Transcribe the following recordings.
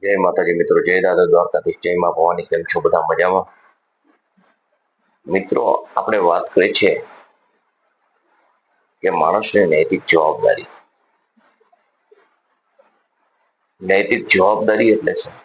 જય માતાજી મિત્રો, જય દાદા દ્વારકાધીશ, જય માં ભવાની. કેમ છો બધા? મજામાં? મિત્રો, આપણે વાત કરી છે કે માણસની નૈતિક જવાબદારી. નૈતિક જવાબદારી એટલે શું?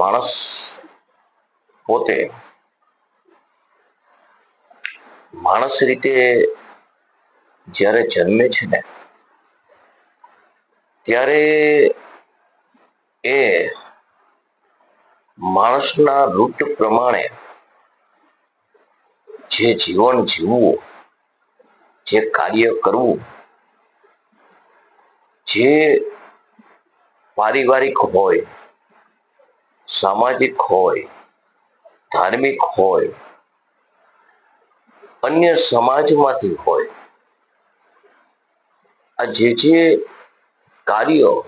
માણસ પોતે માણસ રીતે જ્યારે જન્મે છે ને ત્યારે એ માણસના રૂટ પ્રમાણે જે જીવન જીવવું, જે કાર્ય કરવું, જે પારિવારિક હોય, સામાજિક હોય, ધાર્મિક હોય, અન્ય સમાજમાંથી હોય, આ જે કાર્યો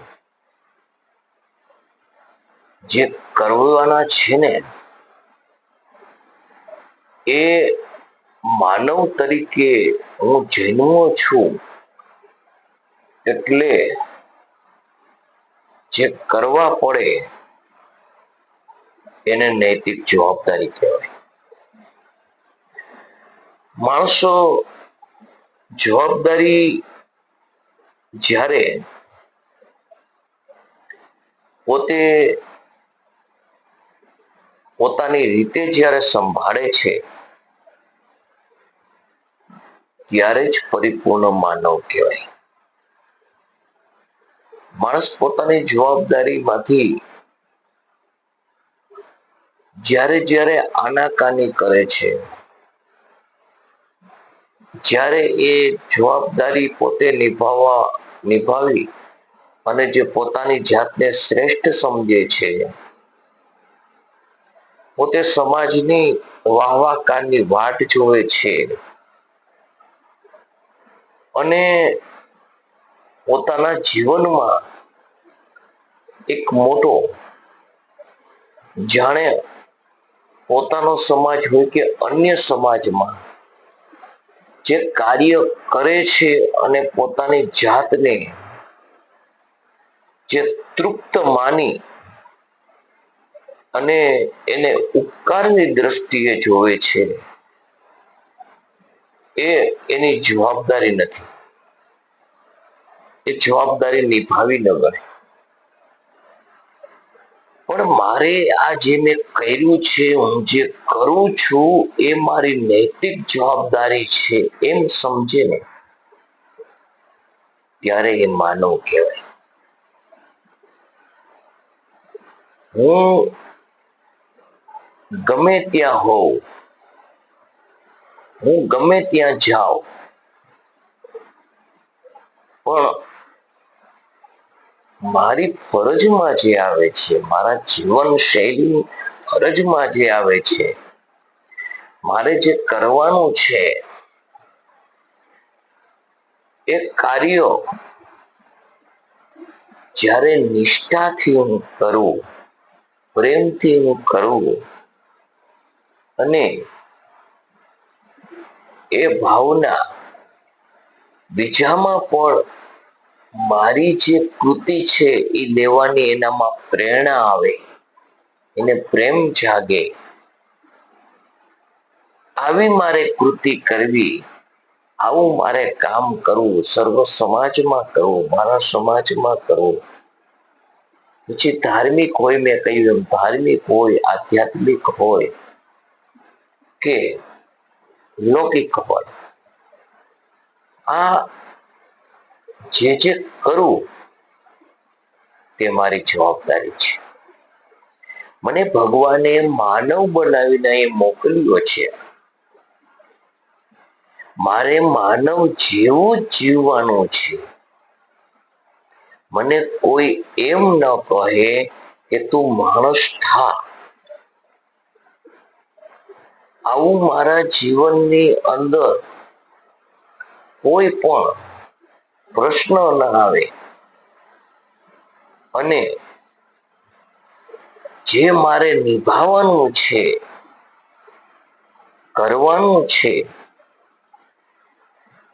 જે કરવાના છે ને એ માનવ તરીકે હું જન્મ્યો છું એટલે જે કરવા પડે એને નૈતિક જવાબદારી કહેવાય. માણસો જવાબદારી જ્યારે પોતે પોતાની રીતે જ્યારે સંભાળે છે ત્યારે જ પરિપૂર્ણ માનવ કહેવાય. માણસ પોતાની જવાબદારીમાંથી જ્યારે જ્યારે આનાકાની કરે છે, જ્યારે એ જવાબદારી પોતે નિભાવી અને જે પોતાની જાતને શ્રેષ્ઠ સમજે છે, પોતે સમાજની વાહવાકારની વાટ જોવે છે અને પોતાના જીવનમાં એક મોટો, જાણે પોતાનો સમાજ હોય કે અન્ય સમાજમાં જે કાર્ય કરે છે અને પોતાની જાતને જે તૃપ્ત માની અને એને ઉપકારની દ્રષ્ટિએ જોવે છે એ એની જવાબદારી નથી. એ જવાબદારી નિભાવી ન ગણે. પણ મારે આ જે મેં કર્યું છે, હું જે કરું છું એ મારી નૈતિક જવાબદારી છે એમ સમજે ને ત્યારે એ માનવ કહેવાય. હું ગમે ત્યાં હોઉં, હું ગમે ત્યાં જાઉં, પણ મારી ફરજમાં જે આવે છે, મારા જીવન શૈલી ફરજમાં જે આવે છે, મારે જે કરવાનું છે એ કાર્ય જ્યારે નિષ્ઠાથી હું કરું, પ્રેમથી હું કરું અને એ ભાવના બીજામાં પણ મારી જે કૃતિ છે એ લેવાની એનામાં પ્રેરણા આવે, એને પ્રેમ જાગે, આવી મારે કૃતિ કરવી, આવું મારે કામ કરવું, સર્વ સમાજમાં કરવું, મારા સમાજમાં કરવું. પછી ધાર્મિક હોય, મેં કહ્યું એમ ધાર્મિક હોય, આધ્યાત્મિક હોય કે લૌકિક હોય, આ જે કરું તે મારી જવાબદારી છે. મને ભગવાને માનવ બનાવીને અહીં મોકલ્યો છે. મારે માનવ જેવું જ જીવવાનું છે. મને કોઈ એમ ન કહે કે તું માણસ થા. આવું મારા જીવનની અંદર કોઈ પણ પ્રશ્ન ન આવે અને જે મારે નિભાવવાનું છે, કરવાનું છે,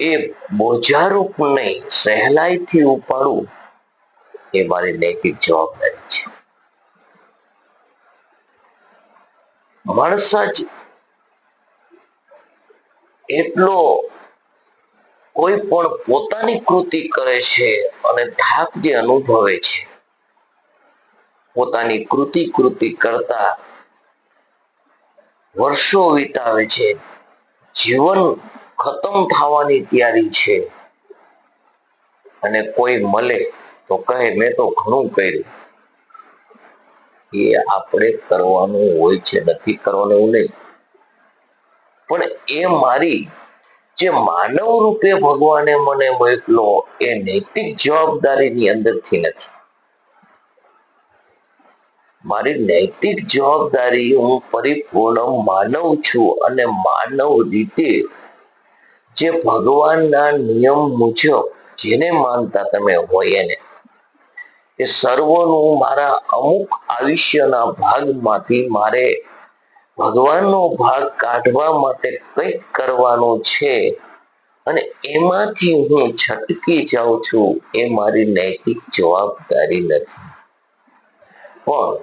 એ બોજારૂપ નહીં, સહેલાઈથી ઉપાડું એ મારી નૈતિક જવાબદારી છે. માણસ જ એટલો કોઈ પણ પોતાની કૃતિ કરે છે અને થાક જે અનુભવે છે, પોતાની કૃતિ કરતા વર્ષો વિતાવે છે, જીવન ખતમ થવાની તૈયારી છે, અને કોઈ મળે તો કહે મેં તો ઘણું કર્યું. એ આપણે કરવાનું હોય છે, નથી કરવાનું એવું નહીં, પણ એ મારી જે માનવ રૂપે ભગવાને મને મોકલો એ નૈતિક જવાબદારીની અંદરથી નથી. મારી નૈતિક જવાબદારી હું પરિપૂર્ણ માનવ છું અને માનવ રીતે જે ભગવાનના નિયમ મુજબ જેને માનતા તમે હોય એને એ સર્વનું મારા અમુક આયુષ્યના ભાગમાંથી મારે ભગવાનનો ભાગ કાઢવા માટે કંઈક કરવાનું છે અને એમાંથી હું છટકી જાઉં છું. એ મારી નૈતિક જવાબદારી નથી, પણ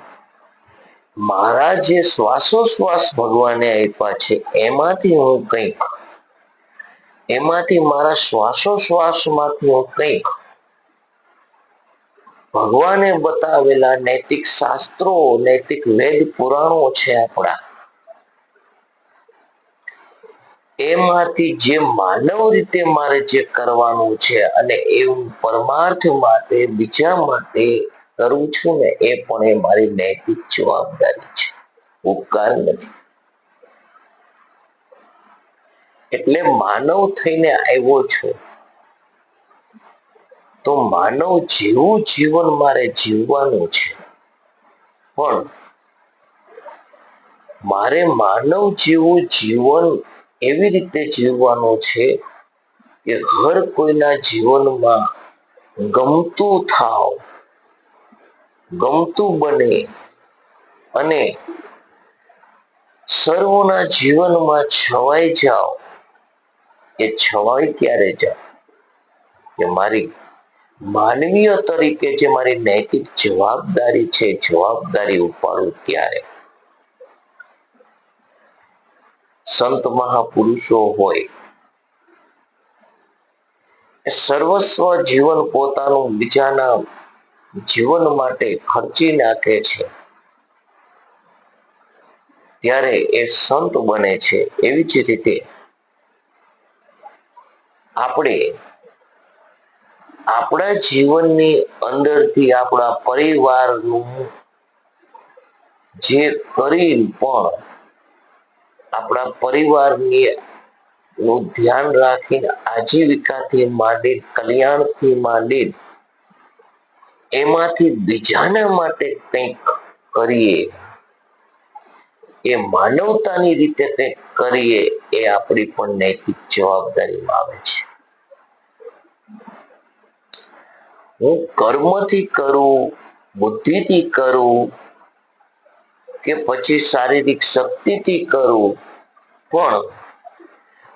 મારા જે શ્વાસોશ્વાસ ભગવાને આપ્યા છે એમાંથી હું કંઈક, એમાંથી મારા શ્વાસોશ્વાસમાંથી હું કંઈક ભગવાને બતાવેલા નૈતિક શાસ્ત્રો, નૈતિક વેદ પુરાણો છે આપણા, એમાંથી જે માનવ રીતે મારે જે કરવાનું છે અને એ હું પરમાર્થ માટે બીજા માટે કરું છું ને, એ પણ એ મારી નૈતિક જવાબદારી છે, ઉપકાર નથી. એટલે માનવ થઈને આવ્યો છું તો માનવ જેવું જીવન મારે જીવવાનું છે, પણ મારે માનવ જેવું જીવન એવી રીતે જીવવાનું છે કે હર કોઈના જીવનમાં ગમતું થાવ, ગમતું બને અને સર્વના જીવનમાં છવાઈ જાઓ. એ છવાઈ ક્યારે જાઓ કે મારી માનવીય તરીકે જે મારી નૈતિક જવાબદારી છે, જવાબદારી ઉપાડું ત્યારે. સંત મહાપુરુષો હોય એ સર્વસ્વ જીવન પોતાનું બીજાના જીવન માટે ખર્ચી નાખે છે, ત્યારે એ સંત બને છે. એવી જ રીતે આપણે આપણા જીવનની અંદરથી આપણા પરિવારનું જે કરી પણ આપણા પરિવારની નું ધ્યાન રાખીને આજીવિકાથી માંડી, કલ્યાણથી માંડી, એમાંથી બીજાના માટે કંઈક કરીએ, એ માનવતાની રીતે કંઈક કરીએ, એ આપણી પણ નૈતિક જવાબદારીમાં આવે છે. હું કર્મથી કરું, બુદ્ધિથી કરું કે પછી શારીરિક શક્તિથી કરું, પણ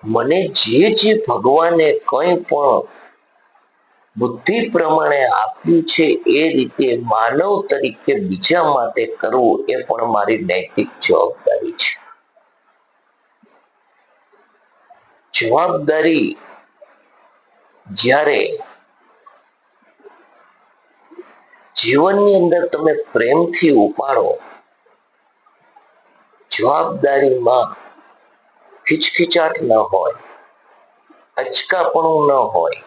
મને જે ભગવાને કંઈ પણ બુદ્ધિ પ્રમાણે આપ્યું છે એ રીતે માનવ તરીકે બીજા માટે કરવું, એ પણ મારી નૈતિક જવાબદારી છે. જવાબદારી જ્યારે જીવનની અંદર તમે પ્રેમથી ઉપાડો, જવાબદારીમાં ખીચખીચાટ ન હોય, અચકાપણું ન હોય,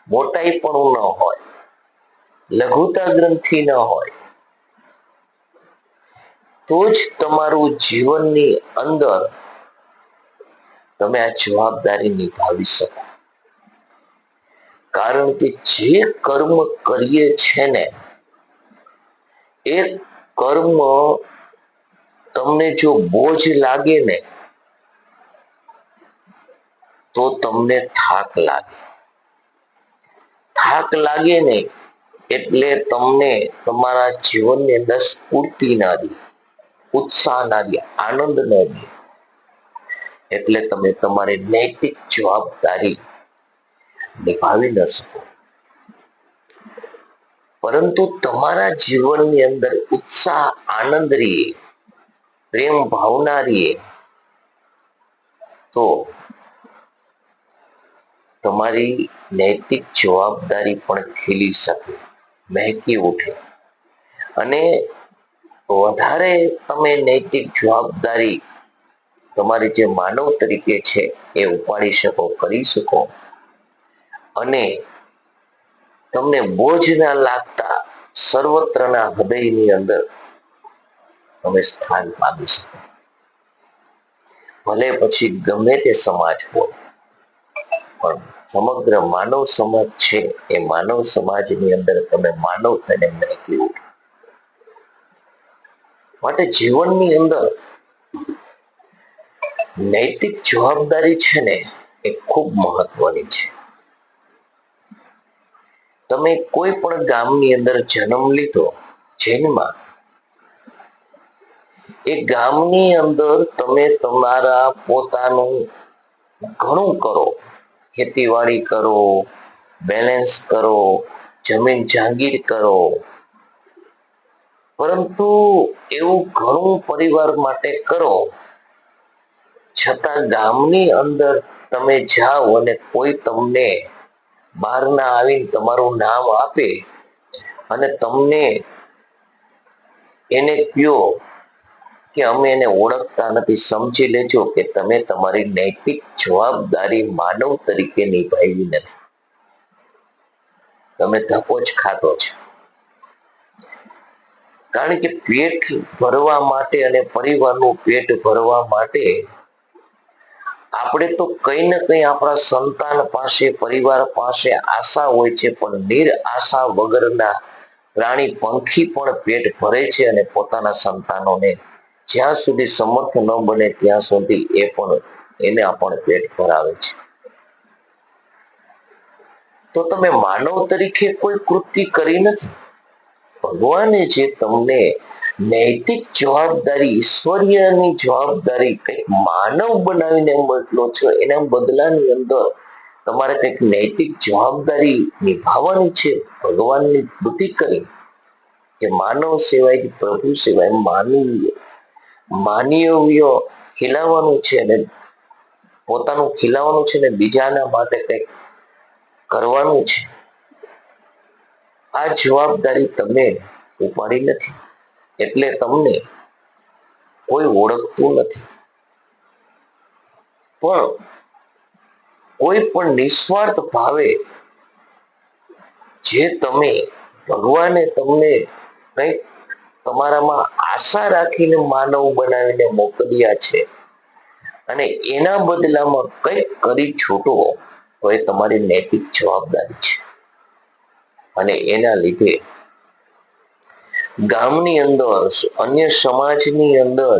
મોટાઈપણું ન હોય, લઘુતા ગ્રંથિ ન હોય, તો જ તમારું જીવનની અંદર તમે આ જવાબદારી નિભાવી શકો. કારણ કે જે કર્મ કરીએ છે ને, એ કર્મ તમને જો બોજ લાગે ને, તો તમને થાક લાગે. થાક લાગે ને એટલે તમને તમારા જીવનની અંદર સ્ફૂર્તિ ના રહે, ઉત્સાહ ના રહે, આનંદ ન રહે. એટલે તમે તમારી નૈતિક જવાબદારી નિભાવી ન શકો. પરંતુ તમારા જીવનની અંદર ઉત્સાહ, આનંદ રહીએ, પ્રેમ ભાવના રહીએ, તો તમારી નૈતિક જવાબદારી પણ ખીલી શકે, મહેકી ઉઠે. અને વધારે તમે નૈતિક જવાબદારી તમારી જે માનવ તરીકે છે એ ઉપાડી શકો, કરી શકો, અને તમને બોજ ના લાગતા સર્વત્રના હૃદયની અંદર તમે સ્થાન પામી શકો. ભલે પછી ગમે તે સમાજ હોય, પણ સમગ્ર માનવ સમાજ છે એ માનવ સમાજની અંદર તમે માનવતાને મહેકી ઉઠો. માટે જીવનની અંદર નૈતિક જવાબદારી છે ને એ ખૂબ મહત્વની છે. તમે કોઈ પણ ગામની અંદર જન્મ લીધો, જેનમાં એ ગામની અંદર તમે તમારા પોતાનું ઘણું કરો, ખેતીવાડી કરો, બેલેન્સ કરો, જમીન જાગીર કરો, પરંતુ એવું ઘણું પરિવાર માટે કરો, છતાં ગામની અંદર તમે જાઓ અને કોઈ તમને બહારના આવીને તમારું નામ આપે અને તમને એને કયો કે અમે એને ઓળખતા નથી, સમજી લેજો કે તમે તમારી નૈતિક જવાબદારી માનવ તરીકે નિભાવી નથી. તમે ધક્કો જ ખાધો છે. કારણ કે પેટ ભરવા માટે અને પરિવારનું પેટ ભરવા માટે આપણે તો કઈ ને કઈ આપણા સંતાન પાસે, પરિવાર પાસે આશા હોય છે, પણ નિરાશા વગરના પ્રાણી પંખી પણ પેટ ભરે છે અને પોતાના સંતાનોને જ્યાં સુધી સમર્થ ન બને ત્યાં સુધી એને પણ પેટ ભરાવે છે. તો તમે માનવ તરીકે કોઈ કૃતિ કરી નથી. ભગવાને જે તમને નૈતિક જવાબદારી, ઈશ્વરીયની જવાબદારી કંઈક માનવ બનાવીને મોકલો છો, એના બદલાની અંદર તમારે કંઈક નૈતિક જવાબદારી નિભાવવાની છે. ભગવાનની કૃતિ કરી કે માનવ સેવાય કે પ્રભુ સેવાય, માનવીય ખીલાવવાનું છે અને પોતાનું ખીલાવવાનું છે ને બીજાના માટે કંઈક કરવાનું છે. આ જવાબદારી તમે ઉપાડી નથી, એટલે તમને કોઈ ઓળખતું નથી. પણ કોઈ પણ નિસ્વાર્થ ભાવે જે તમે ભગવાને તમને કંઈક તમારામાં આશા રાખીને માનવ બનાવીને મોકલ્યા છે અને એના બદલામાં કંઈક કરી છૂટો, તો એ તમારી નૈતિક જવાબદારી છે. અને એના લીધે ગામની અંદર, અન્ય સમાજની અંદર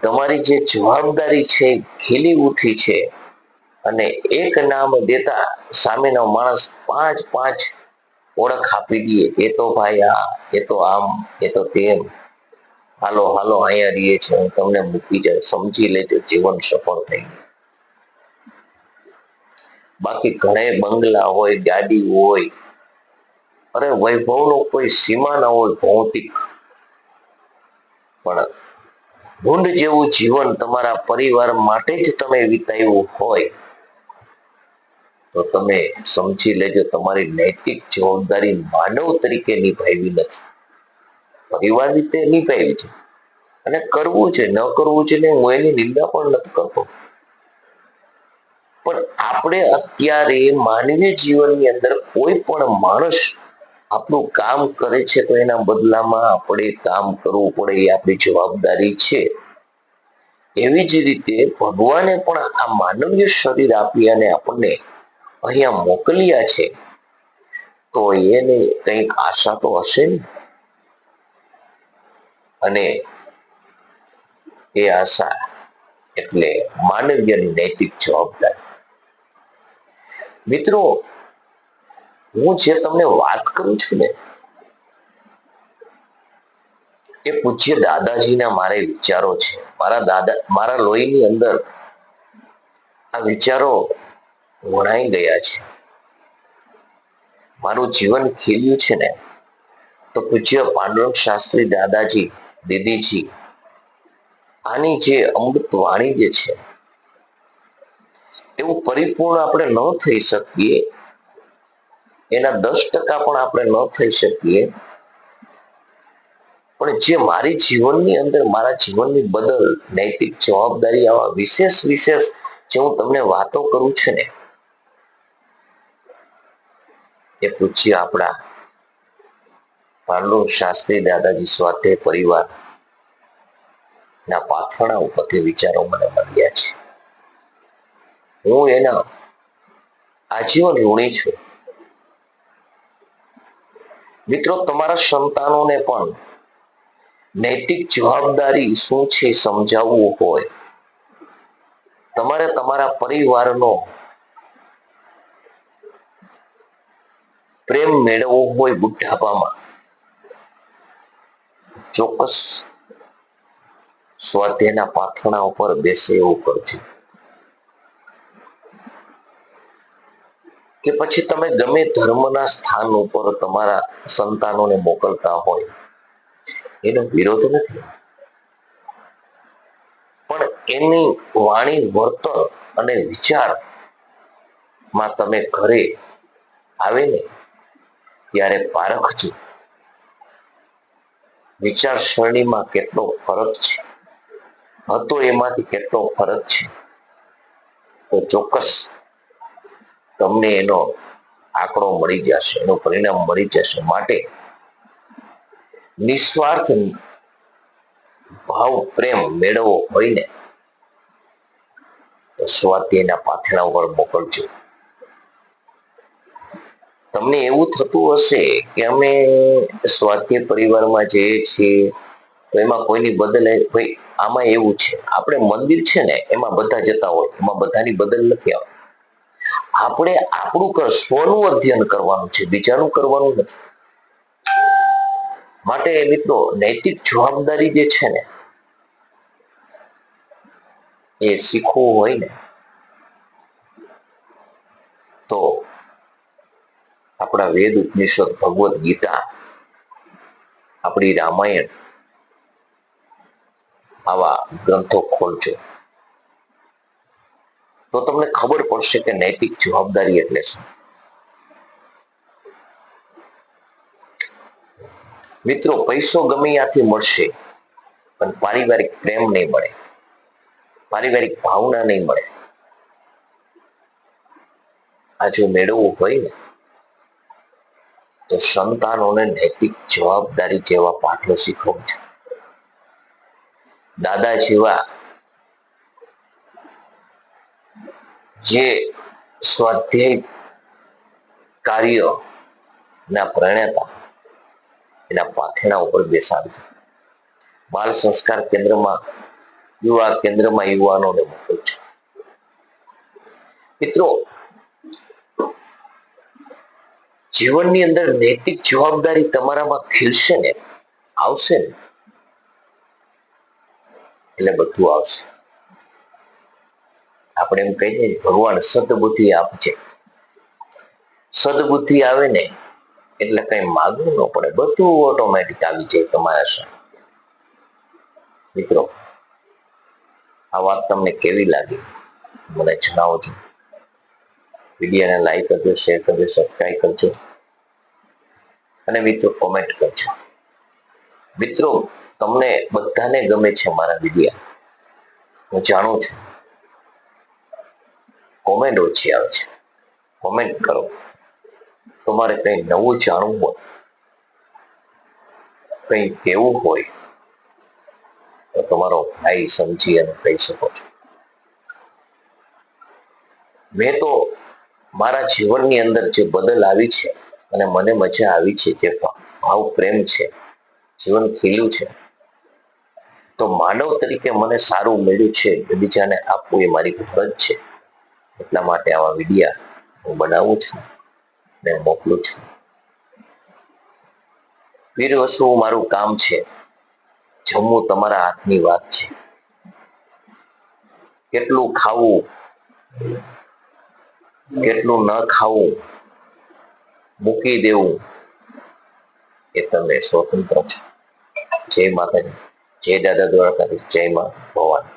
તમારી જે જવાબદારી છે ખીલી ઉઠી છે. અને એક નામ દેતા સામેનો માણસ પાંચ ઓળખ આપી દે, એ તો ભાઈ આ, એ તો આમ, એ તો તેમ, હાલો અહીંયા રહીએ છે, હું તમને મૂકી જાય, સમજી લેજો જીવન સફળ થઈ. બાકી ઘણે બંગલા હોય, ગાડી હોય, અરે વૈભવનો કોઈ સીમા ના હોય ભૌતિક, પણ ભૂંડ જેવું જીવન તમારા પરિવાર માટે જ તમે વિતાવ્યું હોય, તો તમે સમજી લેજો તમારી નૈતિક જવાબદારી માનવ તરીકે નિભાવી નથી, પરિવાર રીતે નિભાવી છે. અને કરવું છે, ન કરવું છે ને હું એની નિંદા પણ નથી કરતો, પણ આપણે અત્યારે માનવીય જીવનની અંદર કોઈ પણ માણસ આપણું કામ કરે છે તો એના બદલામાં આપણે કામ કરવું પડે, એ આપણી જવાબદારી છે. એવી જ રીતે ભગવાને પણ આ માનવીય શરીર આપી અને આપણને અહીંયા મોકલ્યા છે, તો એને કંઈક આશા તો હશે ને. અને એ આશા એટલે માનવીયની નૈતિક જવાબદારી. મિત્રો, હું જે તમને વાત કરું છું ને, એ પૂજ્ય દાદાજીના મારે વિચારો છે. મારા લોહીની અંદર આ વિચારો વણાઈ ગયા છે. મારું જીવન ખીલ્યું છે ને તો પૂજ્ય પાંડુરંગ શાસ્ત્રી દાદાજી, દીદીજી આની જે અમૃત વાણી જે છે એવું પરિપૂર્ણ આપણે ન થઈ શકીએ, એના 10% પણ આપણે ન થઈ શકીએ, પણ જે મારી જીવનની અંદર મારા જીવનની બદલ નૈતિક જવાબદારી આવા વિશેષ જે હું તમને વાતો કરું છું ને, એ પૂછ્ય આપણા પાંડુરંગ શાસ્ત્રી દાદાજી સ્વાધ્યાય પરિવાર ના પાથરણા ઉપરથી વિચારો મને મળ્યા છે. હું એના આજીવન ઋણી છું. મિત્રો, તમારા સંતાનોને પણ નૈતિક જવાબદારી શું છે સમજાવવું હોય, તમારે તમારા પરિવારનો પ્રેમ મેળવવો હોય બુઢાપામાં, ચોક્કસ સ્વાધ્યાયના પાથરણા ઉપર બેસે એવું કરજો. કે પછી તમે ગમે ધર્મના સ્થાન ઉપર તમારા સંતાનોને મોકલતા હોય, એનો વિરોધ નથી, પણ એની વાણી, વર્તન અને વિચાર માં તમે ઘરે આવે ને ત્યારે પારખજો, વિચારસરણીમાં કેટલો ફરક છે, હતો એમાંથી કેટલો ફરક છે, તો ચોક્કસ તમને એનો આંકડો મળી જશે, એનું પરિણામ મળી જશે. માટે નિસ્વાર્થ ભાવ પ્રેમ મેળવવો હોય ને તો સ્વાધ્યાયના પાથરણા ઉપર મોકલજો. તમને એવું થતું હશે કે અમે સ્વાધ્યાય પરિવારમાં જઈએ છીએ તો એમાં કોઈની બદલ, ભાઈ આમાં એવું છે, આપણે મંદિર છે ને એમાં બધા જતા હોય, એમાં બધાની બદલ નથી આવતી. આપણે આપણું સ્વનું અધ્યયન કરવાનું છે, બીજાનું કરવાનું નથી. માટે મિત્રો, નૈતિક જવાબદારી જે છે ને એ શીખવું હોય ને તો આપણા વેદ, ઉપનિષદ, ભગવદ્ ગીતા, આપણી રામાયણ, આવા ગ્રંથો ખોલજો તો તમને ખબર પડશે કે નૈતિક જવાબદારી એટલે શું. મિત્રો, પૈસો ગમે ત્યાંથી મળશે પણ પારિવારિક પ્રેમ નહીં મળે, પારિવારિક ભાવના નહીં મળે. આ જો મેળવવું હોય ને તો સંતાનોને નૈતિક જવાબદારી જેવા પાઠો શીખવજો. દાદા જેવા જે સ્વાધ્યાય કાર્ય ના પ્રણેતા, એના પાથરણા ઉપર બેસાડજો. બાલ સંસ્કાર કેન્દ્રમાં, યુવા કેન્દ્રમાં યુવાનોને મોકલજો. મિત્રો, જીવનની અંદર નૈતિક જવાબદારી તમારામાં ખીલશે ને, આવશે ને, એટલે બધું આવશે. આપણે એમ કહીએ ભગવાન સદબુદ્ધિ આપજે. સદબુદ્ધિ આવે ને એટલે કઈ માગવું ન પડે, બધું ઓટોમેટિક આવી જાય તમારા સામે. મિત્રો, આ વાત તમને કેવી લાગી મને જણાવજો. વિડીયોને લાઈક કરજો, શેર કરજો, સબસ્ક્રાઈબ કરજો અને મિત્રો કોમેન્ટ કરજો. મિત્રો, તમને બધાને ગમે છે મારા વિડીયો, હું જાણું છું. કોમેન્ટ ઓછી આવે છે, કોમેન્ટ કરો. તમારે કંઈ નવું જાણવું હોય, કંઈ કહેવું હોય તો તમારો ભાઈ સમજી અને કહી શકો છો. મેં તો મારા જીવનની અંદર જે બદલ આવી છે અને મને મજા આવી છે, જે ભાવ પ્રેમ છે, જીવન ખીલ્યું છે, તો માનવ તરીકે મને સારું મળ્યું છે, બીજાને આપવું એ મારી ફરજ છે. એટલા માટે આવા વિડીયા હું બનાવું છું ને મોકલું છું. પીરસવું મારું કામ છે, જમવું તમારા હાથની વાત છે. કેટલું ખાવું, કેટલું ન ખાવું, મૂકી દેવું, કે તમે સ્વતંત્ર છો. જય માતાજી, જય દાદા દ્વારકાધીશ, જય માં ભવાની.